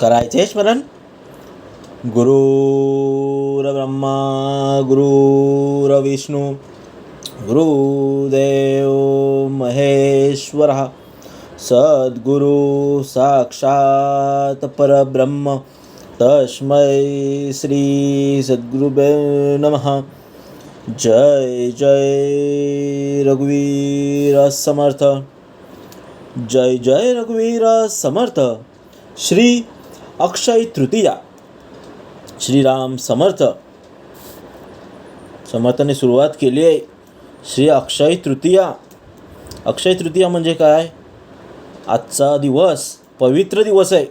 करायचे स्मरण. गुरुर्ब्रह्मा गुरुर्विष्णू गुरुदेव महेश्वरः सद्गुरु साक्षात् परब्रह्म तस्मै श्री सद्गुरुवे नमः. जय जय रघुवीर समर्थ. जय जय रघुवीर समर्थ. श्री अक्षय तृतीया. श्रीराम समर्थ. समर्थाने सुरुवात केली आहे. श्री अक्षय तृतीया. अक्षय तृतीया म्हणजे काय? आजचा दिवस पवित्र दिवस आहे.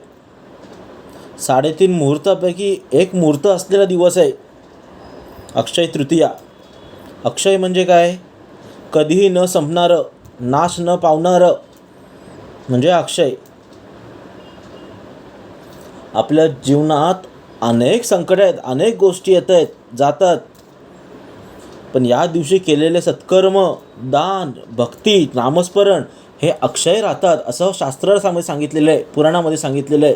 3.5 मुहूर्तापैकी एक मुहूर्त असलेला दिवस आहे अक्षय तृतीया. अक्षय म्हणजे काय? कधीही न संपणारं, नाश न पावणारं म्हणजे अक्षय. आपल्या जीवनात अनेक संकट आहेत, अनेक गोष्टी येत आहेत जातात, पण या दिवशी केलेले सत्कर्म, दान, भक्ती, नामस्मरण हे अक्षय राहतात असं शास्त्रामध्ये सांगितलेलं आहे, पुराणामध्ये सांगितलेलं आहे.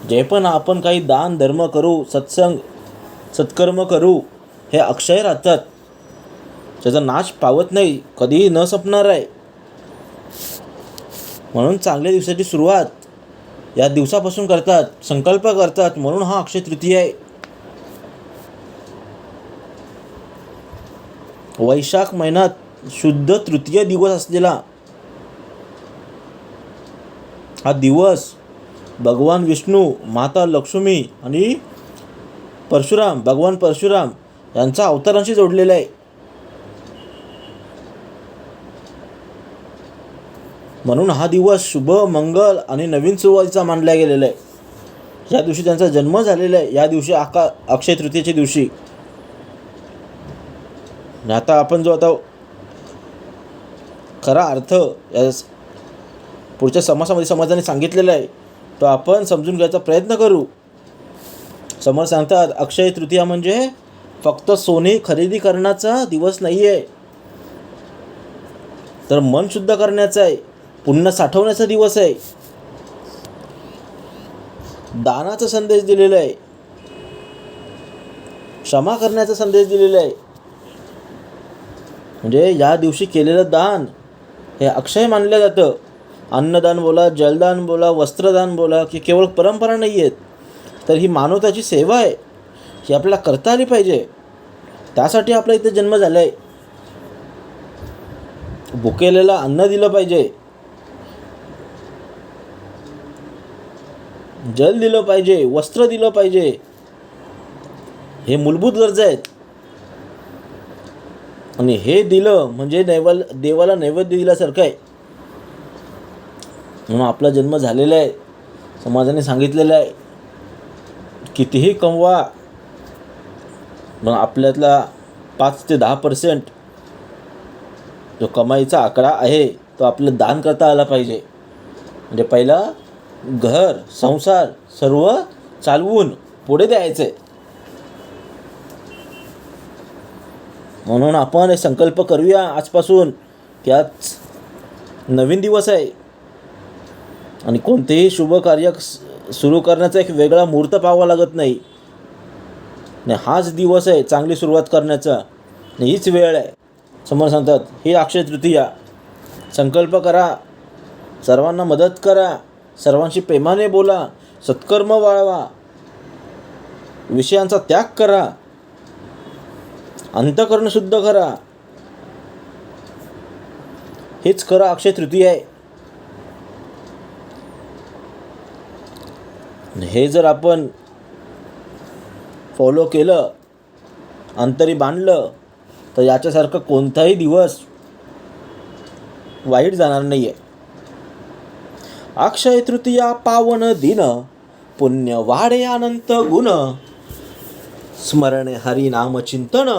जे पण आपण काही दान धर्म करू, सत्संग सत्कर्म करू हे अक्षय राहतात, त्याचा नाश पावत नाही, कधीही न संपणार आहे. म्हणून चांगल्या दिवसाची सुरुवात या दिवसापासून करतात, संकल्प करतात, म्हणून हा अक्षय तृतीया आहे. वैशाख महिन्यात शुद्ध तृतीय दिवस असलेला हा दिवस भगवान विष्णू, माता लक्ष्मी आणि भगवान परशुराम यांचा अवतारांशी जोडलेला आहे. म्हणून हा दिवस शुभ, मंगल आणि नवीन सुरुवातीचा मानला गेलेला आहे. या दिवशी त्यांचा जन्म झालेला आहे, या दिवशी अक्षय तृतीयेच्या दिवशी. आता आपण जो आता खरा अर्थ या पुढच्या समाजाने सांगितलेला आहे तो आपण समजून घ्यायचा प्रयत्न करू. समोर सांगतात अक्षय तृतीया म्हणजे फक्त सोने खरेदी करण्याचा दिवस नाही आहे, तर मन शुद्ध करण्याचा आहे, पुण्य साठवण्याचा दिवस आहे, दानाचा संदेश दिलेला आहे, क्षमा करण्याचा संदेश दिलेला आहे. म्हणजे या दिवशी केलेलं दान हे अक्षय मानलं जातं. अन्नदान बोला, जलदान बोला, वस्त्रदान बोला, की केवळ परंपरा नाही आहेत, तर ही मानवताची सेवा आहे, ही आपल्याला करता आली पाहिजे. त्यासाठी आपला इथे जन्म झाला आहे. भुकेलेला अन्न दिलं पाहिजे, जल दिलं पाहिजे, वस्त्र दिलं पाहिजे, हे मूलभूत गरजा आहेत. आणि हे दिलं म्हणजे देवाला नैवेद्य दिल्यासारखं आहे. म्हणून आपला जन्म झालेला आहे. समाजाने सांगितलेलं आहे कितीही कमवा, मग आपल्यातला 5 ते 10% जो कमाईचा आकडा आहे तो आपलं दान करता आला पाहिजे. म्हणजे पहिला घर संसार सर्व चालवून पुढे द्यायचं आहे. म्हणून आपण संकल्प करूया आजपासून की आज नवीन दिवस आहे आणि कोणतेही शुभ कार्य सुरू करण्याचा एक वेगळा मुहूर्त पाहावा लागत नाही. हाच दिवस आहे चांगली सुरुवात करण्याचा, हीच वेळ आहे. समोर सांगतात ही अक्षय तृतीया. संकल्प करा, सर्वांना मदत करा, सर्वांशी प्रेमाने बोला, सत्कर्म वाढवा, विषयांचा त्याग करा, अंतःकरण शुद्ध करा. हेच खरं अक्षय तृतीया आहे. हे जर आपण फॉलो केलं, अंतरी बांधलं, तर याच्यासारखं कोणताही दिवस वाईट जाणार नाही आहे. अक्षय तृतीया पावन दिन, पुण्य वाढे अनंत गुण, स्मरणे हरी नाम चिंतन,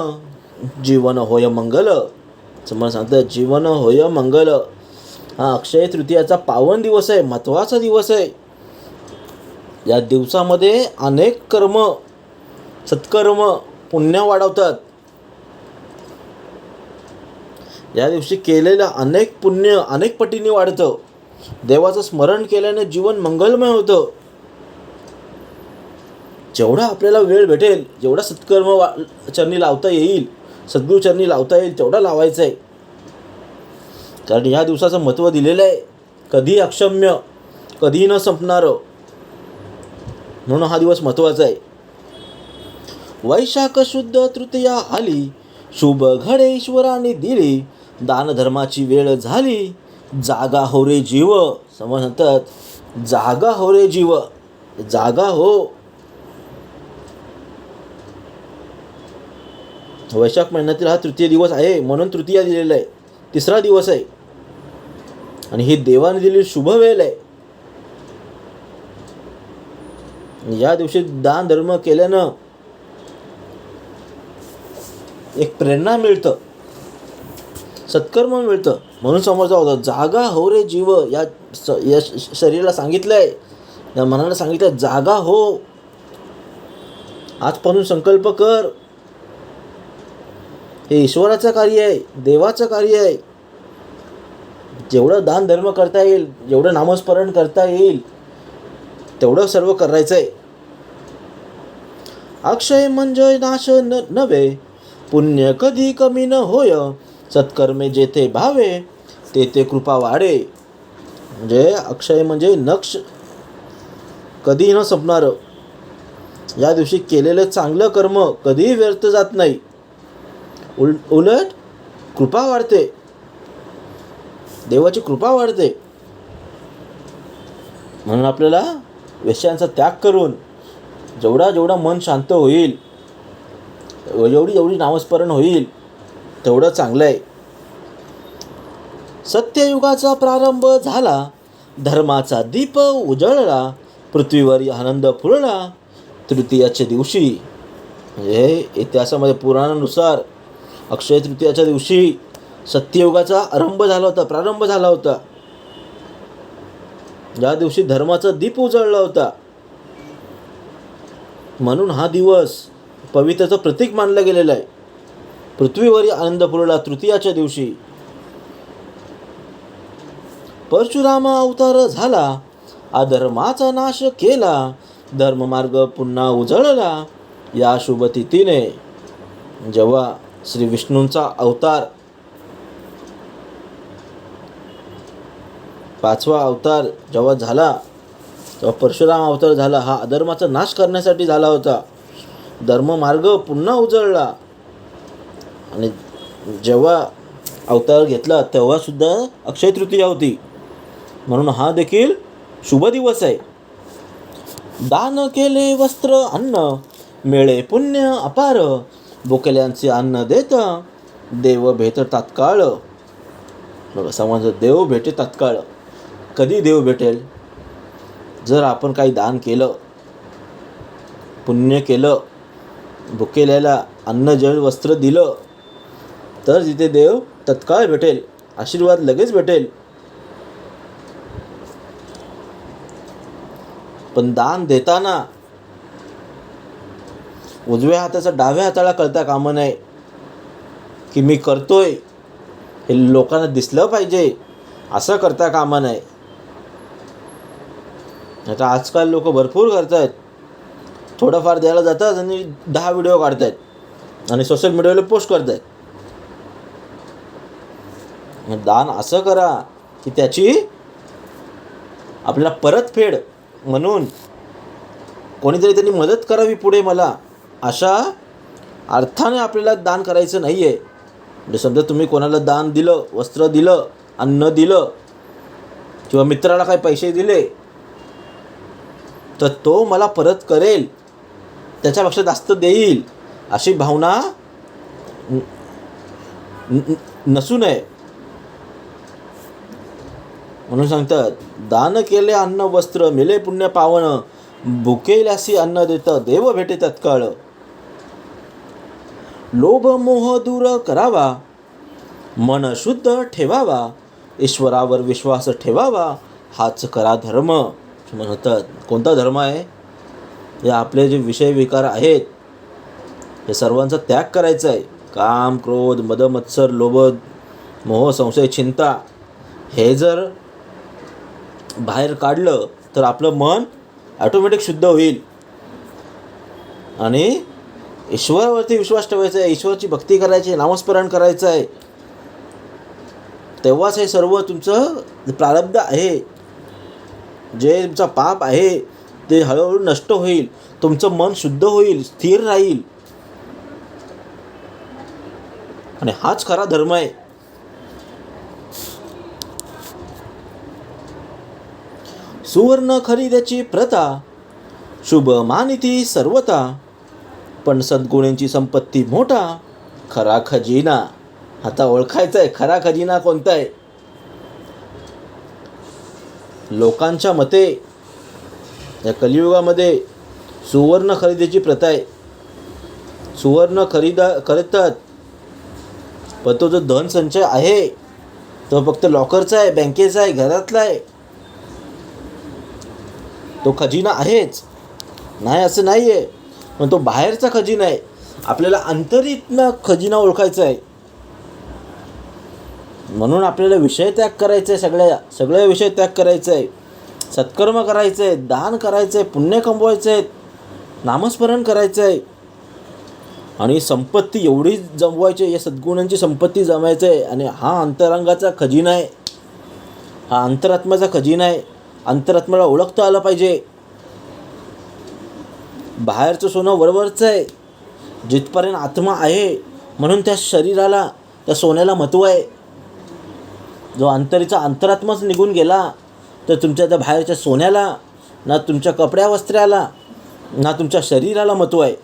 जीवन होय मंगल. समोर सांगतं जीवन होय मंगल. हा अक्षय तृतीयाचा पावन दिवस आहे, महत्त्वाचा दिवस आहे. या दिवसामध्ये अनेक कर्म, सत्कर्म, पुण्य वाढवतात. या दिवशी केलेलं अनेक पुण्य अनेक पटीने वाढतं. देवाचं स्मरण केल्याने जीवन मंगलमय होतं. जेवढा आपल्याला वेळ भेटेल, जेवढा चरणी लावता येईल, सद्गुरू चरणी लावता येईल तेवढा लावायचं आहे. कारण ह्या दिवसाचं महत्त्व दिलेलं आहे. कधी अक्षम्य, कधी न संपणारं, म्हणून हा दिवस महत्त्वाचा आहे. वैशाख शुद्ध तृतीया आली, शुभ घडे ईश्वराने दिली, दानधर्माची वेळ झाली, जागा हो रे जीव. समज म्हणतात, जागा हो रे जीव, जागा हो. वैशाख महिन्यातील हा तृतीय दिवस आहे, म्हणून तृतीया दिलेला आहे. तिसरा दिवस आहे आणि ही देवाने दिलेली शुभ वेळ आहे. या दिवशी दान धर्म केल्यानं एक प्रेरणा मिळतं, सत्कर्म मिळतं. म्हणून समोरचा होता, जागा हो रे जीव. या शरीराला सांगितलंय, या मनाला सांगितलंय, जागा हो. आजपासून संकल्प कर. हे ईश्वराचं कार्य आहे, देवाचं कार्य आहे. जेवढं दान धर्म करता येईल, जेवढं नामस्मरण करता येईल तेवढं सर्व करायचं आहे. अक्षय म्हणजे नाश नव्हे, पुण्य कधी कमी न होय, सत्कर्मे जेथे भावे तेथे कृपा वाढे. म्हणजे अक्षय म्हणजे नक्ष, कधी न संपणारं. या दिवशी केलेलं चांगलं कर्म कधीही व्यर्थ जात नाही, उलट कृपा वाढते, देवाची कृपा वाढते. म्हणून आपल्याला विषयांचा त्याग करून जेवढा मन शांत होईल, जेवढी नामस्मरण होईल तेवढं चांगलं आहे. सत्ययुगाचा प्रारंभ झाला, धर्माचा दीप उजळला, पृथ्वीवर आनंद फुलला, तृतीयाच्या दिवशी. म्हणजे इतिहासामध्ये पुराणानुसार अक्षय तृतीयाच्या दिवशी सत्ययुगाचा प्रारंभ झाला होता. या दिवशी धर्माचा दीप उजळला होता. म्हणून हा दिवस पवित्रतेचं प्रतीक मानला गेलेला आहे. पृथ्वीवर आनंद फुलला तृतीयाच्या दिवशी. परशुराम अवतार झाला, अधर्माचा नाश केला, धर्ममार्ग पुन्हा उजळला. या शुभ तिथीने जेव्हा श्री विष्णूंचा अवतार, 5वा अवतार जेव्हा झाला, तेव्हा परशुराम अवतार झाला. हा अधर्माचा नाश करण्यासाठी झाला होता. धर्ममार्ग पुन्हा उजळला. आणि जेव्हा अवतार घेतला तेव्हा सुद्धा अक्षय तृतीया होती. म्हणून हा देखील शुभ दिवस आहे. दान केले वस्त्र अन्न, मिळे पुण्य अपार, भुकेल्यांचे अन्न देत, देव भेट तात्काळ. बघा, समज देव भेटे तात्काळ. कधी देव भेटेल? जर आपण काही दान केलं, पुण्य केलं, भुकेल्याला अन्न जल वस्त्र दिलं, तर तिथे देव तत्काळ भेटेल, आशीर्वाद लगेच भेटेल. पण दान देताना उजव्या हाताचा डाव्या हाताला कळता कामा नये की मी करतोय, हे लोकांना दिसलं पाहिजे, असं करता कामा नये. आता आजकाल लोक भरपूर करत आहेत. थोडंफार द्यायला जातात आणि 10 व्हिडिओ काढत आहेत आणि सोशल मीडियावर पोस्ट करत आहेत. दान असं करा की त्याची आपल्याला परतफेड म्हणून कोणीतरी त्यांनी मदत करावी पुढे मला, अशा अर्थाने आपल्याला दान करायचं नाही आहे. म्हणजे समजा तुम्ही कोणाला दान दिलं, वस्त्र दिलं, अन्न दिलं किंवा मित्राला काही पैसे दिले, तर तो मला परत करेल, त्याच्यापेक्षा जास्त देईल, अशी भावना नसू नये. म्हणून सांगतात, दान केले अन्न वस्त्र, मिले पुण्य पावन, भुकेल्यासी अन्न देत, देव भेटे तत्काळ. लोभ मोह दूर करावा, मन शुद्ध ठेवावा, ईश्वरावर विश्वास ठेवावा, हाच करा धर्म. म्हणतात, कोणता धर्म आहे? हे आपले जे विषय विकार आहेत, हे सर्वांचा त्याग करायचा आहे. काम, क्रोध, मद, मत्सर, लोभ, मोह, संशय, चिंता, हे जर बाहेर काढलं तर आपलं मन ऑटोमॅटिक शुद्ध होईल. आणि ईश्वरावरती विश्वास ठेवायचा आहे, ईश्वराची भक्ती करायची, नामस्मरण करायचं आहे. तेव्हाच हे सर्व तुमचं प्रारब्ध आहे, जे तुमचा पाप आहे ते हळूहळू नष्ट होईल. तुमचं मन शुद्ध होईल, स्थिर राहील. आणि हाच खरा धर्म आहे. सुवर्ण खरीद्याची प्रथा शुभ मानिती सर्वता, पण सद्गुणांची संपत्ती मोठा खरा खजिना. आता ओळखायचा आहे खरा खजिना कोणता आहे. लोकांच्या मते या कलियुगामध्ये सुवर्ण खरेदीची प्रथा आहे. सुवर्ण खरीदतात, पण तो जो धनसंचय आहे तो फक्त लॉकरचा आहे, बँकेचा आहे, घरातला आहे. तो खजिना आहेच, नाही असं नाही आहे, पण तो बाहेरचा खजिना आहे. आपल्याला आंतरिक खजिना ओळखायचा आहे. म्हणून आपल्याला विषय त्याग करायचा आहे, सगळ्या विषय त्याग करायचा आहे. सत्कर्म करायचं आहे, दान करायचं आहे, पुण्य कमवायचं आहे, नामस्मरण करायचं आहे. आणि संपत्ती एवढी जमवायची आहे, या सद्गुणांची संपत्ती जमायचं आहे. आणि हा अंतरंगाचा खजिना आहे, हा अंतरात्म्याचा खजिना आहे. अंतरात्म्याला ओळखता आलं पाहिजे. बाहेरचं सोनं वरवरचं आहे, जिथपर्यंत आत्मा आहे म्हणून त्या शरीराला, त्या सोन्याला महत्त्व आहे. जो अंतरात्माच निघून गेला तर तुमच्या त्या बाहेरच्या सोन्याला, ना तुमच्या कपड्या वस्त्राला, ना तुमच्या शरीराला महत्त्व आहे.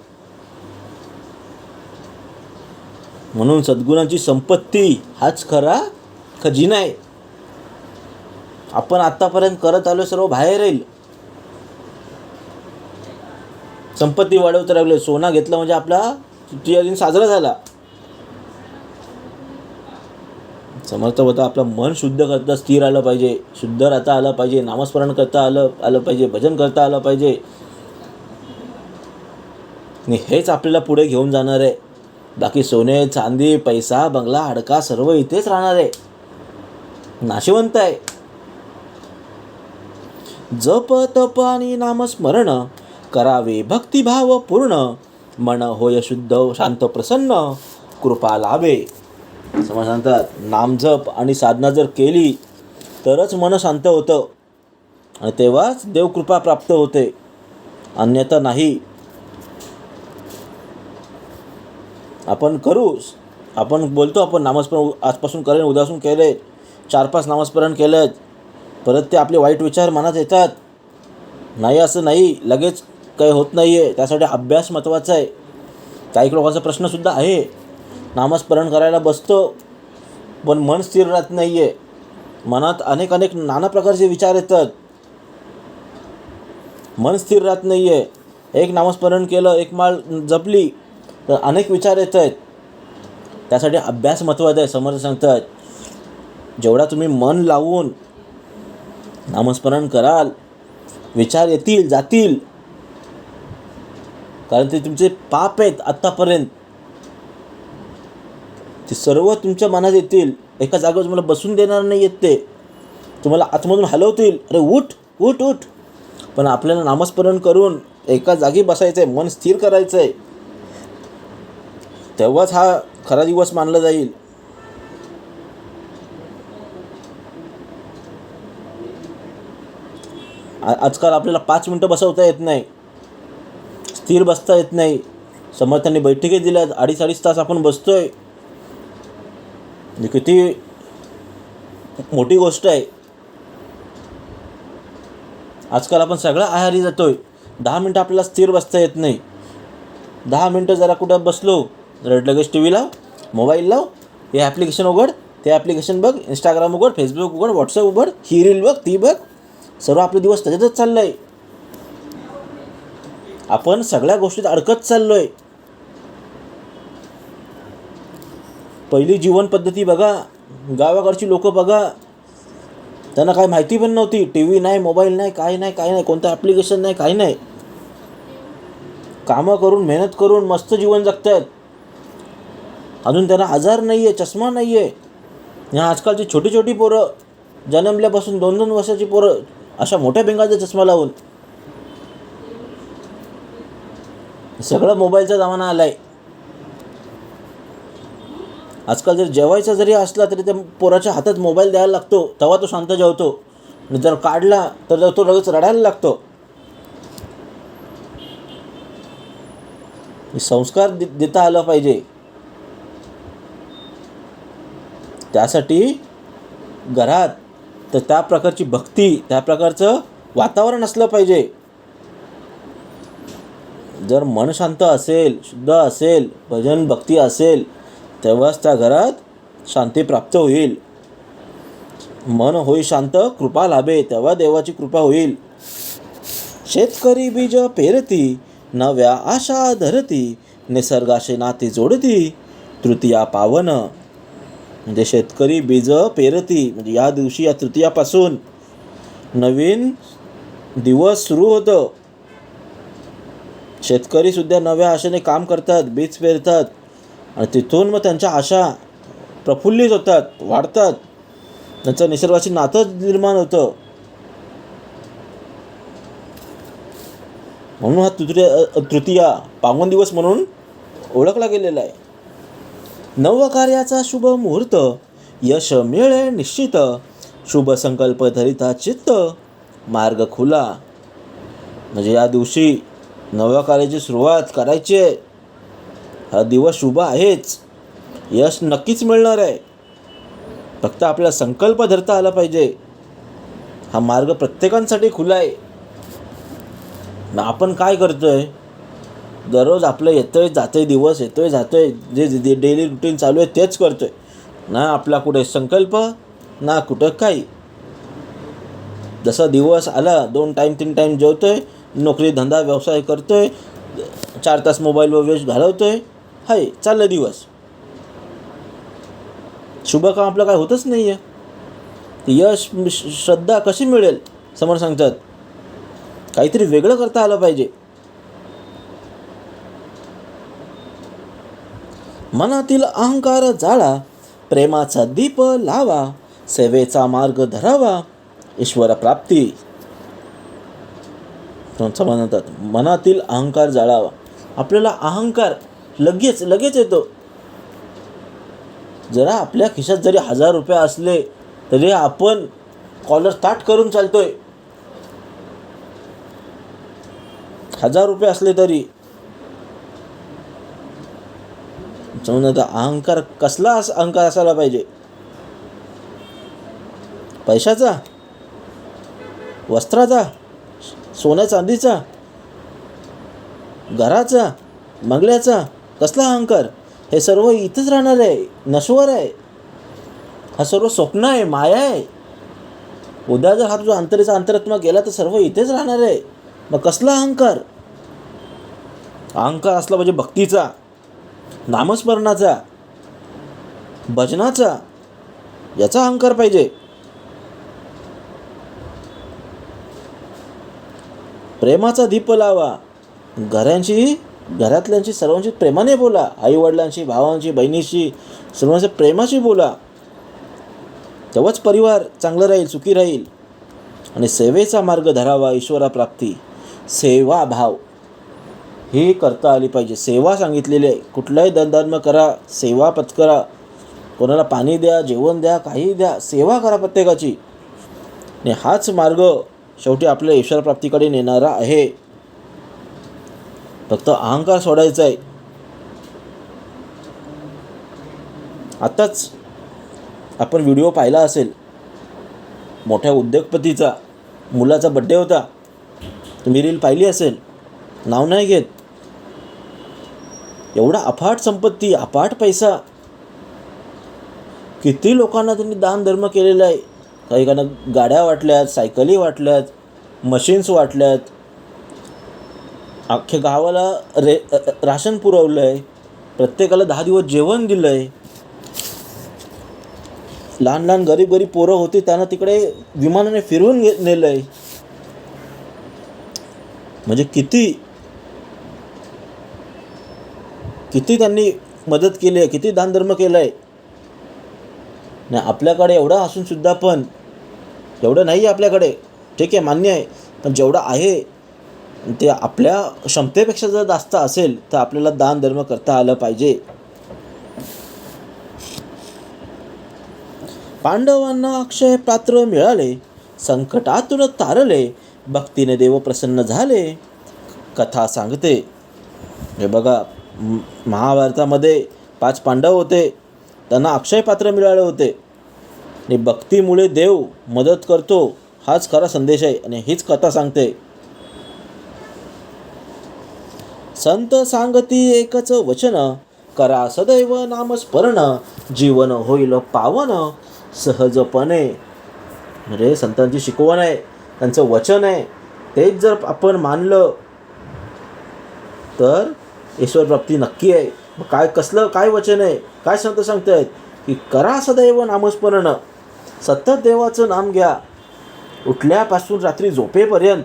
म्हणून सद्गुणांची संपत्ती हाच खरा खजिना आहे. आपण आत्तापर्यंत करत आलो सर्व बाहेर येईल. संपत्ती वाढवत राहिलो, सोना घेतला म्हणजे आपला तृतीय दिन साजरा झाला. समर्थ होता आपलं मन शुद्ध करता स्थिर आलं पाहिजे, शुद्ध राहता आलं पाहिजे, नामस्मरण करता आलं पाहिजे, भजन करता आलं पाहिजे. आणि हेच आपल्याला पुढे घेऊन जाणार आहे. बाकी सोने चांदी पैसा बंगला अडका सर्व इथेच राहणार आहे, नाशिवंत आहे. जप तप आणि नामस्मरण करावे भक्तिभाव पूर्ण, मन होय शुद्ध शांत प्रसन्न कृपा लाभे. समज सांगतात नामजप आणि साधना जर केली तरच मन शांत होतं आणि तेव्हाच देवकृपा प्राप्त होते, अन्यथा नाही. आपण बोलतो आपण नामस्मरण आजपासून करेन, उद्यापासून केले, 4-5 नामस्मरण केलं, परत ते आपले वाईट विचार मनात येतात. नाही असं नाही, लगेच काही होत नाही आहे. त्यासाठी अभ्यास महत्त्वाचा आहे. काही लोकांचा प्रश्नसुद्धा आहे, नामस्मरण करायला बसतो पण मन स्थिर राहत नाही आहे. मनात अनेक नाना प्रकारचे विचार येतात, मन स्थिर राहत नाही आहे. एक नामस्मरण केलं, एक माळ जपली तर अनेक विचार येत आहेत. त्यासाठी अभ्यास महत्त्वाचा आहे. समर्थ सांगतात जेवढा तुम्ही मन लावून नामस्मरण कराल, विचार येतील जातील, कारण ते तुमचे पाप आहेत आत्तापर्यंत, ते सर्व तुमच्या मनात येतील. एका जागेवर तुम्हाला बसून देणार नाही येत, ते तुम्हाला आतमधून हलवतील. अरे उठ उठ उठ. पण आपल्याला नामस्मरण करून एका जागी बसायचं आहे, मन स्थिर करायचं आहे, तेव्हाच हा खरा दिवस मानला जाईल. आजकाल आपल्याला 5 मिनटं बसवता येत नाही, स्थिर बसता येत नाही. समर्थांनी बैठकी दिल्या, 2.5 तास आपण बसतोय. किती मोठी गोष्ट आहे. आजकाल आपण सगळं आहारी जातोय. 10 मिनटं आपल्याला स्थिर बसता येत नाही. 10 मिनटं जरा कुठं बसलो जरा लगेच टी व्ही लाव, मोबाईल लाव, हे ॲप्लिकेशन उघड, ते ॲप्लिकेशन बघ, इंस्टाग्राम उघड, फेसबुक उघड, व्हॉट्सअप उघड, ही रील बघ, ती बघ. सर्व आपले दिवस त्याच्यातच चाललं आहे. आपण सगळ्या गोष्टीत अडकत चाललो आहे. पहिली जीवन पद्धती बघा, गावाकडची लोक बघा, त्यांना काय माहिती पण नव्हती. टी व्ही नाही, मोबाईल नाही, काही नाही, कोणतं ॲप्लिकेशन नाही, काही नाही. कामं करून मेहनत करून मस्त जीवन जगतात. अजून त्यांना आजार नाही आहे, चष्मा नाही आहे. ह्या आजकालची छोटी पोरं जन्मल्यापासून 2-2 वर्षाची पोरं अशा मोठ्या भिंगाचा चष्मा लावून. सगळं मोबाईलचा जमाना आला आहे. आजकाल जर जेवायचा जरी असला तरी त्या पोराच्या हातात मोबाईल द्यायला लागतो, तेव्हा तो शांत जेवतो. आणि जर काढला तर तो लगेच रडायला लागतो. संस्कार देता आलं पाहिजे. त्यासाठी घरात तर त्या प्रकारची भक्ती, त्या प्रकारचं वातावरण असलं पाहिजे. जर मन शांत असेल, शुद्ध असेल, भजन भक्ती असेल, तेव्हाच त्या घरात शांती प्राप्त होईल. मन होई शांत, कृपा लाभे, तेव्हा देवाची कृपा होईल. शेतकरी बीज पेरती, नव्या आशा धरती, निसर्गाशी नाती जोडती, तृतीया पावन. म्हणजे शेतकरी बीज पेरती, म्हणजे या दिवशी, या तृतीयापासून नवीन दिवस सुरू होतं. शेतकरी सुद्धा नव्या आशेने काम करतात, बीज पेरतात, आणि तिथून मग त्यांच्या आशा प्रफुल्लित होतात, वाढतात. त्यांचं निसर्गाची नातं निर्माण होतं. म्हणून हा तृतीया पावन दिवस म्हणून ओळखला गेलेला आहे. नवकार्याचा शुभ मुहूर्त, यश मिळे निश्चित, शुभ संकल्प धरिता चित्त, मार्ग खुला. म्हणजे या दिवशी नव्या कार्याची सुरुवात करायची आहे. हा दिवस शुभ आहेच, यश नक्कीच मिळणार आहे. फक्त आपल्याला संकल्प धरता आला पाहिजे. हा मार्ग प्रत्येकांसाठी खुला आहे. आपण काय करतोय? दररोज आपलं येतोय जातोय, दिवस येतोय जातोय, जे डेली रुटीन चालू आहे तेच करतोय. ना आपला कुठे संकल्प, ना कुठं काही. जसा दिवस आला, 2 टाईम 3 टाईम जेवतोय, नोकरी धंदा व्यवसाय करतोय, 4 तास मोबाईलवर वेळ घालवतोय, हाय चाललं दिवस. शुभ काम आपलं काय होतच नाही आहे. यश श्रद्धा कशी मिळेल? समोर सांगतात काहीतरी वेगळं करता आलं पाहिजे. मनातील अहंकार जाळा, प्रेमाचा दीप लावा, सेवेचा मार्ग धरावा, ईश्वर प्राप्ती. म्हणतात मनातील अहंकार जाळावा. आपल्याला अहंकार लगेच येतो. जरा आपल्या खिशात जरी 1000 रुपये असले तरी आपण कॉलर ताट करून चालतोय. 1000 रुपये असले तरी. म्हणून अहंकार, कसला अहंकार असायला पाहिजे? पैशाचा, वस्त्राचा, सोन्या चांदीचा, घराचा, बंगल्याचा? कसला अहंकार? हे सर्व इथंच राहणार आहे, नश्वर आहे. हा सर्व स्वप्न आहे, माया आहे. उद्या जर हा तुझा अंतरात्मा गेला तर सर्व इथेच राहणार आहे. मग कसला अहंकार? अहंकार असला पाहिजे भक्तीचा, नामस्मरणाचा, भजनाचा, याचा अहंकार पाहिजे. प्रेमाचा दीप लावा. घरातल्यांशी सर्वांशी प्रेमाने बोला. आईवडिलांशी, भावांशी, बहिणीशी, सर्वांशी प्रेमाशी बोला. तेव्हाच परिवार चांगलं राहील, सुखी राहील. आणि सेवेचा मार्ग धरावा, ईश्वरा प्राप्ती. सेवा भाव ही करता आली पाहिजे. सेवा सांगितलेली आहे. कुठलाही धर्म करा, सेवा पत्करा. कोणाला पाणी द्या, जेवण द्या, काही द्या, सेवा करा प्रत्येकाची. आणि हाच मार्ग शेवटी आपल्या ईश्वरप्राप्तीकडे नेणारा आहे. फक्त अहंकार सोडायचा आहे. आताच आपण व्हिडिओ पाहिला असेल, मोठ्या उद्योगपतीचा मुलाचा बड्डे होता. तुम्ही रील पाहिली असेल, नाव नाही घेत. एवढा अफाट संपत्ती, अफाट पैसा, किती लोकांना त्यांनी दान धर्म केलेला आहे. काही गाड्या वाटल्यात, सायकली वाटल्यात, मशीन्स वाटल्यात, अख्ख्या गावाला राशन पुरवलं आहे, प्रत्येकाला 10 दिवस जेवण दिलं आहे. लहान गरीब पोरं होती, त्यांना तिकडे विमानाने फिरवून नेलं आहे. म्हणजे किती त्यांनी मदत केली आहे, किती दानधर्म केलं आहे. नाही आपल्याकडे एवढं असून सुद्धा पण एवढं नाही आहे आपल्याकडे. ठीक आहे, मान्य आहे. पण जेवढं आहे ते आपल्या क्षमतेपेक्षा जर जास्त असेल तर आपल्याला दान धर्म करता आलं पाहिजे. पांडवांना अक्षय पात्र मिळाले, संकटातून तारले, भक्तीने देव प्रसन्न झाले. कथा सांगते. हे बघा, महाभारतामध्ये 5 पांडव होते, त्यांना अक्षय पात्र मिळाले होते आणि भक्तीमुळे देव मदत करतो, हाच खरा संदेश आहे आणि हीच कथा सांगते. संत सांगती एकच वचन, करा सदैव नामस्मरण, जीवन होईल पावन सहजपणे. म्हणजे संतांची शिकवण आहे, त्यांचं वचन आहे, तेच जर आपण मानलं तर ईश्वर प्राप्ती नक्की आहे. काय वचन आहे, काय संत सांगतायत की करा सदैव नामस्मरण, सतत देवाचं नाम घ्या, उठल्यापासून रात्री झोपेपर्यंत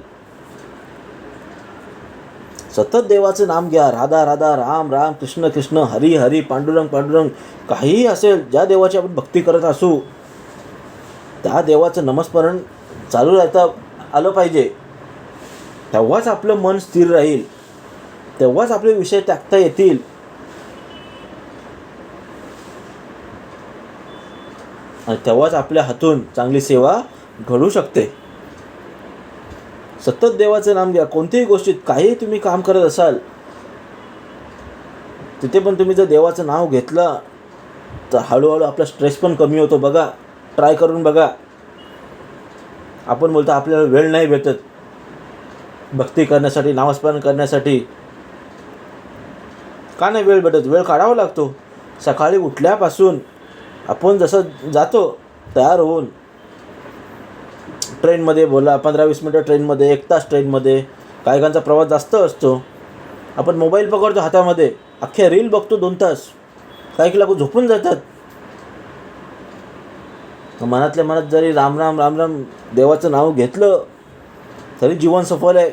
सतत देवाचं नाम घ्या. राधा राधा, राम राम, कृष्ण कृष्ण, हरी हरी, पांडुरंग पांडुरंग, काहीही असेल, ज्या देवाची आपण भक्ती करत असू त्या देवाचं नामस्मरण चालू राहता आलं पाहिजे. तेव्हाच आपलं मन स्थिर राहील, तेव्हाच आपले विषय टाकता येतील. आणि तेव्हाच आपल्या हातून चांगली सेवा घडू शकते. सतत देवाचं नाम घ्या. कोणत्याही गोष्टीत काही तुम्ही काम करत असाल तिथे पण तुम्ही जर देवाचं नाव घेतलं तर हळूहळू आपला स्ट्रेस पण कमी होतो. बघा, ट्राय करून बघा. आपण बोलतो आपल्याला वेळ नाही भेटत भक्ती करण्यासाठी, नामस्मरण करण्यासाठी. का नाही वेळ भेटत? वेळ काढावा लागतो. सकाळी उठल्यापासून आपण जसं जातो तयार होऊन ट्रेनमध्ये, बोला 15-20 मिनटं ट्रेनमध्ये, 1 तास ट्रेनमध्ये, काहीकांचा प्रवास जास्त असतो, आपण मोबाईल पकडतो हातामध्ये, अख्ख्या रील बघतो 2 तास, काही लोक झोपून जातात. मनातल्या मनात जरी राम राम राम राम देवाचं नाव घेतलं तरी जीवन सफल आहे.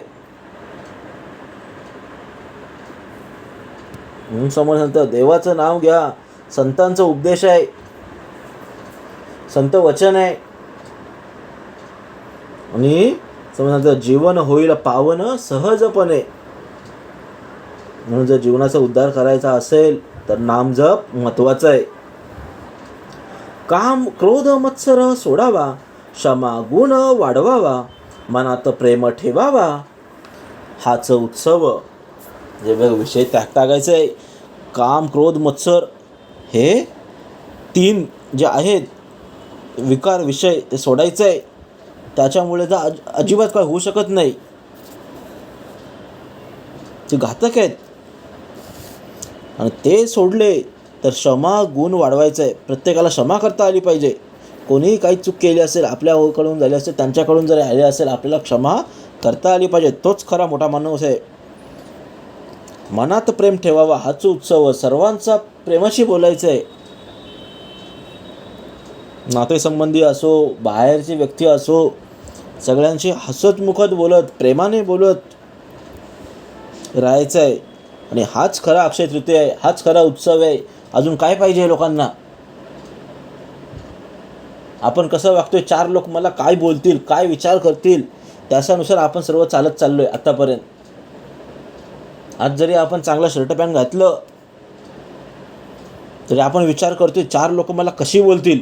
म्हणून समोर सांगतं देवाचं नाव घ्या. संतांचा उपदेश आहे, संत वचन आहे. आणि समोर सांगतं जीवन होईल पावन सहजपणे. म्हणून जर जीवनाचा उद्धार करायचा असेल तर नामजप महत्त्वाचं आहे. काम क्रोध मत्सर सोडावा, क्षमा गुण वाढवावा, मनात प्रेम ठेवावा, हाच उत्सव. जे विषय टाकायचं आहे, काम क्रोध मत्सर हे 3 जे आहेत विकार विषय ते सोडायचं आहे. त्याच्यामुळे तर अजिबात काय होऊ शकत नाही, ते घातक आहेत. आणि ते सोडले तर क्षमा गुण वाढवायचं आहे. प्रत्येकाला क्षमा करता आली पाहिजे. कोणीही काही चूक केली असेल, आपल्याकडून झाली असेल, त्यांच्याकडून जर आले असेल, आपल्याला क्षमा करता आली पाहिजे. तोच खरा मोठा माणूस आहे. मनात प्रेम ठेवावा, हाच उत्सव. सर्वांचा प्रेमाशी बोलायचं आहे. नातेसंबंधी असो, बाहेरची व्यक्ती असो, सगळ्यांशी हसतमुखत बोलत, प्रेमाने बोलत राहायचं आहे. आणि हाच खरा अक्षय तृतीया आहे, हाच खरा उत्सव आहे. अजून काय पाहिजे लोकांना? आपण कसं वागतोय, 4 लोक मला काय बोलतील, काय विचार करतील, त्याच्यानुसार आपण सर्व चालत चाललोय आतापर्यंत. आज जरी आपण चांगलं शर्ट पॅन्ट घातलं तरी आपण विचार करतोय 4 लोक मला कशी बोलतील,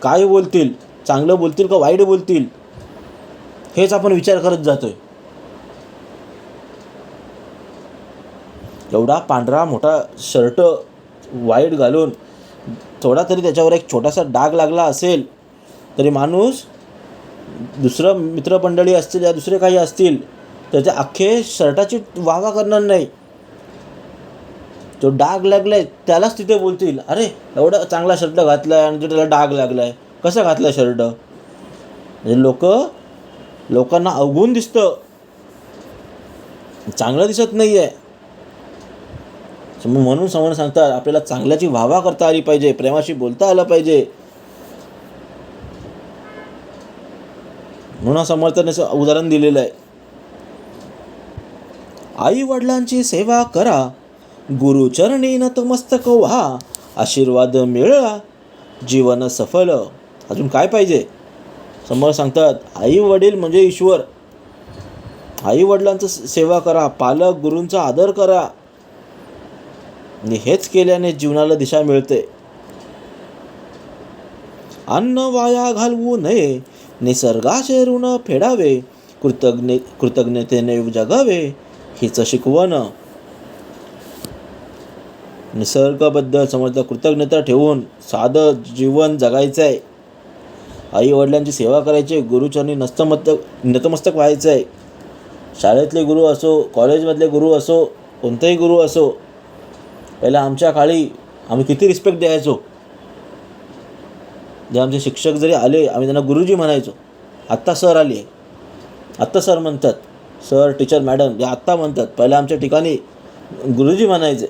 काय बोलतील, चांगलं बोलतील का वाईट बोलतील, हेच आपण विचार करत जातोय. एवढा पांढरा मोठा शर्ट वाईट घालून थोडा तरी त्याच्यावर एक छोटासा डाग लागला असेल तरी माणूस, दुसरं मित्रमंडळी असतील या दुसरे काही असतील, त्याच्या अख्खे शर्टाची वाहवा करणार नाही. तो डाग लागलाय त्यालाच तिथे बोलतील, अरे एवढा चांगला शर्ट घातलाय आणि त्याला डाग लागलाय, कसा घातला शर्ट. म्हणजे लोकांना अवगुण दिसतं, चांगलं दिसत नाही आहे. म्हणून समोर सांगतात आपल्याला चांगल्याची वाहवा करता आली पाहिजे, प्रेमाशी बोलता आलं पाहिजे. म्हणून समर्थाने उदाहरण दिलेलं आहे, आई वडिलांची सेवा करा, गुरुचरणी नतमस्तक व्हा, आशीर्वाद मिळा, जीवन सफल. अजून काय पाहिजे? समोर सांगतात आई वडील म्हणजे ईश्वर. आई वडिलांचं सेवा करा, पालक गुरूंचा आदर करा. आणि हेच केल्याने जीवनाला दिशा मिळते. अन्न वाया घालवू नये, निसर्गाचे ऋण फेडावे, कृतज्ञतेने जगावे, हीच शिकवण. निसर्गाबद्दल समजलं कृतज्ञता ठेवून साधं जीवन जगायचं आहे. आई वडिलांची सेवा करायची, गुरुचरणी नतमस्तक व्हायचं आहे. शाळेतले गुरु असो, कॉलेजमधले गुरु असो, कोणतेही गुरु असो, पहिला आमच्या काळी आम्ही किती रिस्पेक्ट द्यायचो. जे आमचे शिक्षक जरी आले आम्ही त्यांना गुरुजी म्हणायचो. आत्ता सर आली आहे, आत्ता सर म्हणतात, सर टीचर मॅडम जे आत्ता म्हणतात, पहिला आमच्या ठिकाणी गुरुजी म्हणायचे.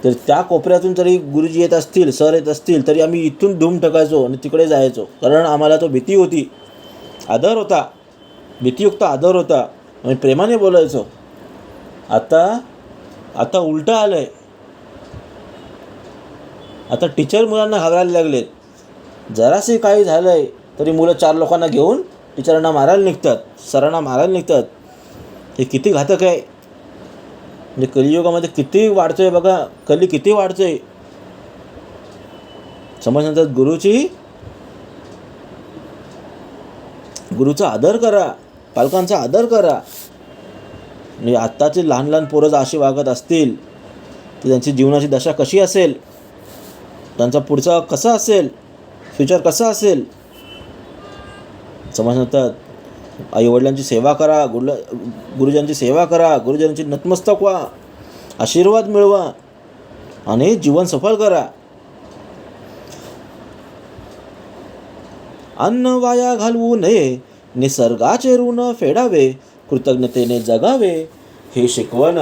तर त्या कोपऱ्यातून जरी गुरुजी येत असतील, सर येत असतील, तरी आम्ही इथून धूम टाकायचो आणि तिकडे जायचो. कारण आम्हाला तो भीती होती, आदर होता, भीतीयुक्त आदर होता. आम्ही प्रेमाने बोलायचो. आता उलटं आलं आहे. आता टीचर मुलांना घाबरायला लागलेत. जरासे काही झालं आहे तरी मुलं 4 लोकांना घेऊन टीचरांना मारायला निघतात, सरांना मारायला निघतात. हे किती घातक आहे. म्हणजे कलियुगामध्ये किती वाढतोय बघा, कली किती वाढतोय. समज म्हणतात गुरुचा आदर करा, पालकांचा आदर करा. म्हणजे आत्ताचे लहान लहान पोरं जर अशी वागत असतील तर त्यांची जीवनाची दशा कशी असेल, त्यांचा पुढचा कसा असेल, फ्युचर कसा असेल. समज म्हणतात आईवडिलांची सेवा करा, गुरुजनांची सेवा करा, गुरुजनांची नतमस्तक व्हा, आशीर्वाद मिळवा आणि जीवन सफल करा. अन्न वाया घालवू नये, निसर्गाचे ऋण फेडावे, कृतज्ञतेने जगावे, हे शिकवण.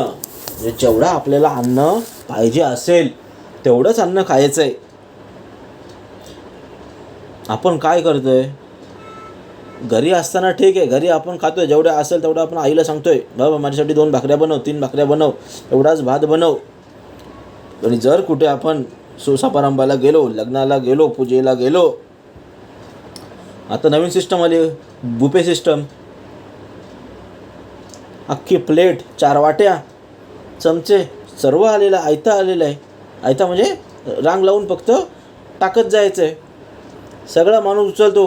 जेवढं आपल्याला अन्न पाहिजे असेल तेवढंच अन्न खायचं आहे. आपण काय करतोय, घरी असताना ठीक आहे, घरी आपण खातोय, जेवढं असेल तेवढं आपण आईला सांगतोय, बाबा माझ्यासाठी 2 भाकऱ्या बनव, 3 भाकऱ्या बनव, एवढाच भात बनव. आणि जर कुठे आपण समारंभाला गेलो, लग्नाला गेलो, पूजेला गेलो, आता नवीन सिस्टम आली, बुफे सिस्टम. अख्खी प्लेट, 4 वाट्या, चमचे, सर्व आलेलं आहे, आयता आलेलं आहे. आयता म्हणजे रांग लावून फक्त टाकत जायचं आहे. सगळा माणूस उचलतो,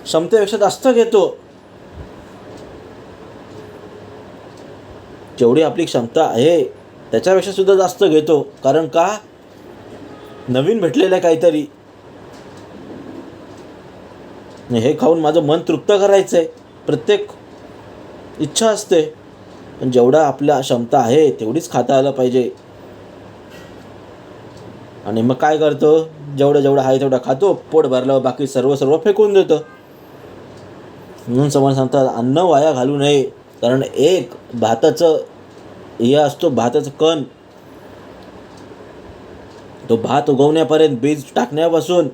क्षमतेपेक्षा जास्त घेतो. जेवढी आपली क्षमता आहे त्याच्यापेक्षा सुद्धा जास्त घेतो. कारण का, नवीन भेटलेलं आहे काहीतरी, हे खाऊन माझं मन तृप्त करायचं आहे. प्रत्येक इच्छा असते, पण जेवढा आपल्या क्षमता आहे तेवढीच खाता आलं पाहिजे. आणि मग काय करतो, जेवढं आहे तेवढं खातो, पोट भरल्यावर बाकी सर्व फेकून देतो. म्हणून समज सांगतात अन्न वाया घालू नये. कारण एक भाताचं हे असतो, भाताचं कण, तो भात उगवण्यापर्यंत, बीज टाकण्यापासून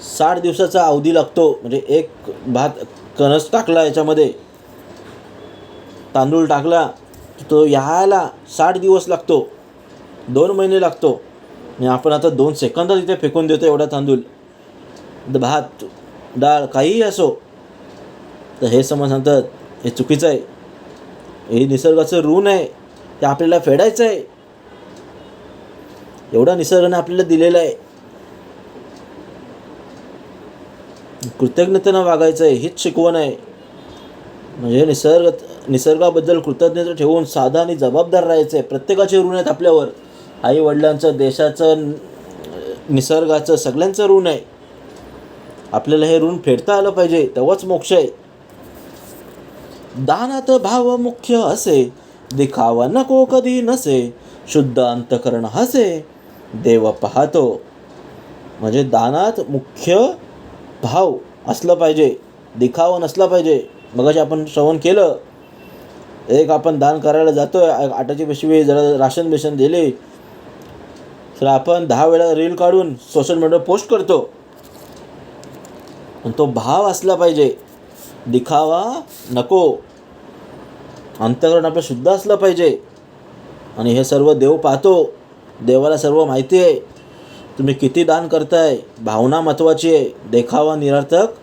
60 दिवसाचा अवधी लागतो. म्हणजे एक भात कणस टाकला, याच्यामध्ये तांदूळ टाकला, तो यायला 60 दिवस लागतो, 2 महिने लागतो. आणि आपण आता 2 सेकंदात इथे फेकून देतो एवढा तांदूळ, भात, डाळ, काहीही असो. तर हे समज सांगतात हे चुकीचं आहे. हे निसर्गाचं ऋण आहे, ते आपल्याला फेडायचं आहे. एवढा निसर्गाने आपल्याला दिलेला आहे, कृतज्ञतेनं वागायचं आहे, हीच शिकवण आहे. म्हणजे निसर्गाबद्दल कृतज्ञता ठेवून साधा आणि जबाबदार राहायचं आहे. प्रत्येकाचे ऋण आहेत आपल्यावर, आई वडिलांचं, देशाचं, निसर्गाचं, सगळ्यांचं ऋण आहे. आपल्याला हे ऋण फेडता आलं पाहिजे, तेव्हाच मोक्ष आहे. दानात भाव मुख्य असे, दिखावा नको कधी नसे, शुद्ध अंतकरण हसे, देव पाहतो. म्हणजे दानात मुख्य भाव असलं पाहिजे, दिखावा नसला पाहिजे. मगाशी आपण श्रवण केलं, एक आपण दान करायला जातोय, 8ची पिशवी जरा राशन बिशन दिले, तर आपण 10 वेळा रील काढून सोशल मीडियावर पोस्ट करतो. पण तो भाव असला पाहिजे, दिखावा नको. अंतःकरण आपलं शुद्ध असलं पाहिजे. आणि हे सर्व देव पाहतो, देवाला सर्व माहिती आहे. तुम्ही किती दान करताय, भावना महत्त्वाची आहे, देखावा निरर्थक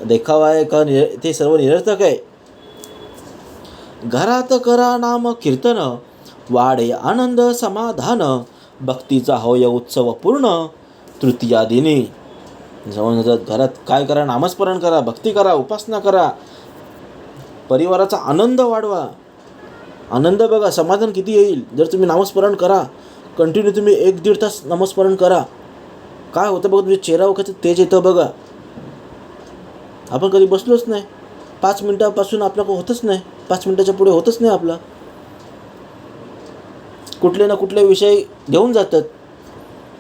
देखावा आहे का ते सर्व निरर्थक आहे. घरात करा नाम कीर्तन, वाढे आनंद समाधान, भक्तीचा होय उत्सव पूर्ण, तृतीया दिनी. घरात काय करा? नामस्मरण करा, भक्ती करा, उपासना करा, परिवाराचा आनंद वाढवा. आनंद बघा, समाधान किती येईल जर तुम्ही नामस्मरण करा. कंटिन्यू तुम्ही 1-1.5 तास नामस्मरण करा. काय होतं बघा, तुमच्या चेहऱ्यावर कसं तेज येतं बघा. आपण कधी बसलोच नाही, 5 मिनिटापासून आपल्याला होतच नाही, 5 मिनिटाच्या पुढे होतच नाही आपला. कुठले ना कुठले विषय घेऊन जातात.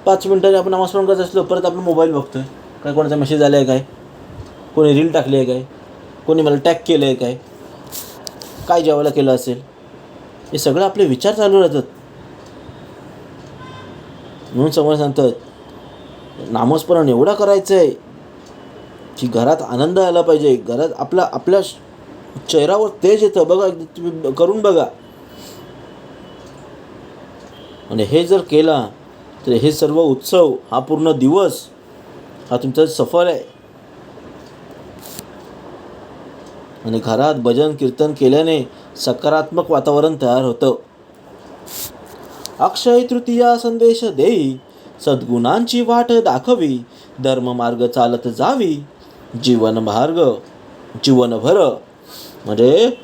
5 मिनिटांनी आपण नामस्मरण करत असलो, परत आपण मोबाईल बघतोय. काय कोणाचा मेसेज आला आहे काय, कोणी रील टाकली आहे काय, कोणी मला टॅग केलं आहे काय जेवायला केलं असेल, हे सगळं आपले विचार चालू राहतात. म्हणून समोर सांगतात नामस्मरण एवढं करायचं आहे की घरात आनंद आला पाहिजे. घरात आपल्या चेहऱ्यावर तेज येतं बघा, तुम्ही करून बघा. आणि हे जर केला तर हे सर्व उत्सव, हा पूर्ण दिवस हा तुमचा सफल आहे. आणि घरात भजन कीर्तन केल्याने सकारात्मक वातावरण तयार होतं. अक्षय तृतीया संदेश देई, सद्गुणांची वाट दाखवी, धर्ममार्ग चालत जावी, जीवनभर. म्हणजे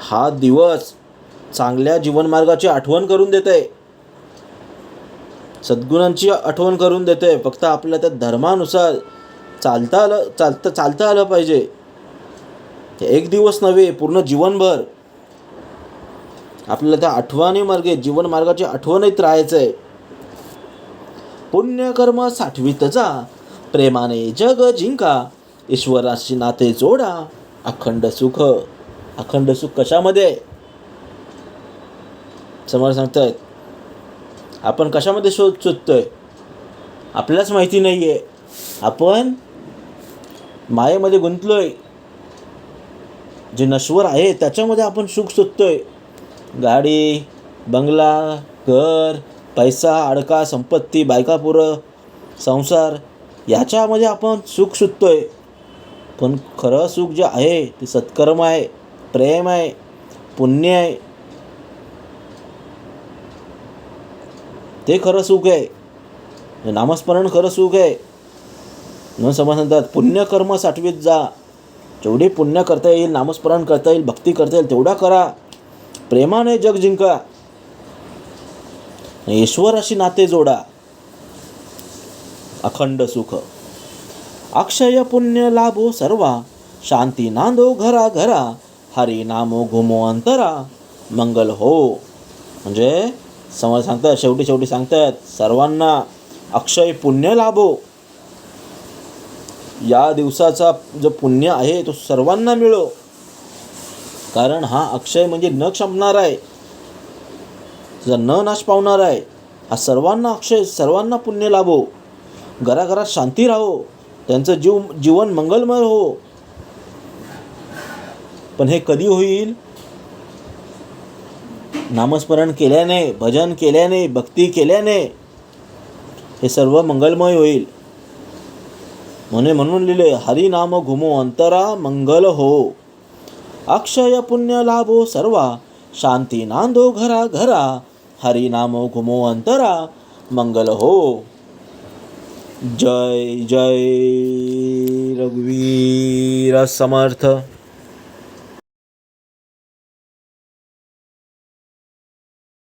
हा दिवस चांगल्या जीवनमार्गाची आठवण करून देते, सद्गुणांची आठवण करून देते. फक्त आपल्याला त्या धर्मानुसार चालता आलं पाहिजे. एक दिवस नव्हे, पूर्ण जीवनभर आपल्याला त्या आठवणी मार्गे, जीवन मार्गाची आठवणीत राहायचं आहे. पुण्यकर्म साठवीत जा, प्रेमाने जग जिंका, ईश्वराशी नाते जोडा, अखंड सुख. अखंड सुख कशामध्ये? समोर सांगतायत आपण कशामध्ये शोधतोय आपल्यालाच माहिती नाही आहे. आपण मायेमध्ये गुंतलोय, जे नश्वर आहे त्याच्यामध्ये आपण सुख शोधतोय. गाडी, बंगला, घर, पैसा, अडका, संपत्ती, बायकापुरं, संसार, याच्यामध्ये आपण सुख शोधतोय. पण खरं सुख जे आहे ते सत्कर्म आहे, प्रेम आहे, पुण्य आहे. ते खरं सुख आहे. नामस्मरण खरं सुख आहे. म्हणून समज म्हणतात पुण्यकर्म साठवीत जा. जेवढे पुण्य करता येईल, नामस्मरण करता येईल, भक्ती करता येईल तेवढा करा. प्रेमाने जग जिंका, ईश्वराशी नाते जोडा, अखंड सुख. अक्षय पुण्य लाभो सर्वा, शांती नांदो घरा घरा, हरी नामो घुमो अंतरा, मंगल हो. म्हणजे समज सांगतात, शेवटी सांगतात सर्वांना अक्षय पुण्य लाभो. या दिवसाचा जो पुण्य आहे तो सर्वांना मिळो. कारण हा अक्षय म्हणजे न क्षमणार आहे, न नाश पावणार आहे. हा सर्वांना अक्षय, सर्वांना पुण्य लाभो. घराघरात शांती राहो, त्यांचं जीवन मंगलमय हो. पण हे कधी होईल? नामस्मरण केल्याने, भजन केल्याने, भक्ती केल्याने हे सर्व मंगलमय होईल. म्हणून लिहिले हरी नाम घुमो अंतरा, मंगल हो. अक्षय पुण्य लाभो सर्वा, शांती नांदो घरा घरा, हरी नाम घुमो अंतरा, मंगल हो. जय जय रघुवीर समर्थ.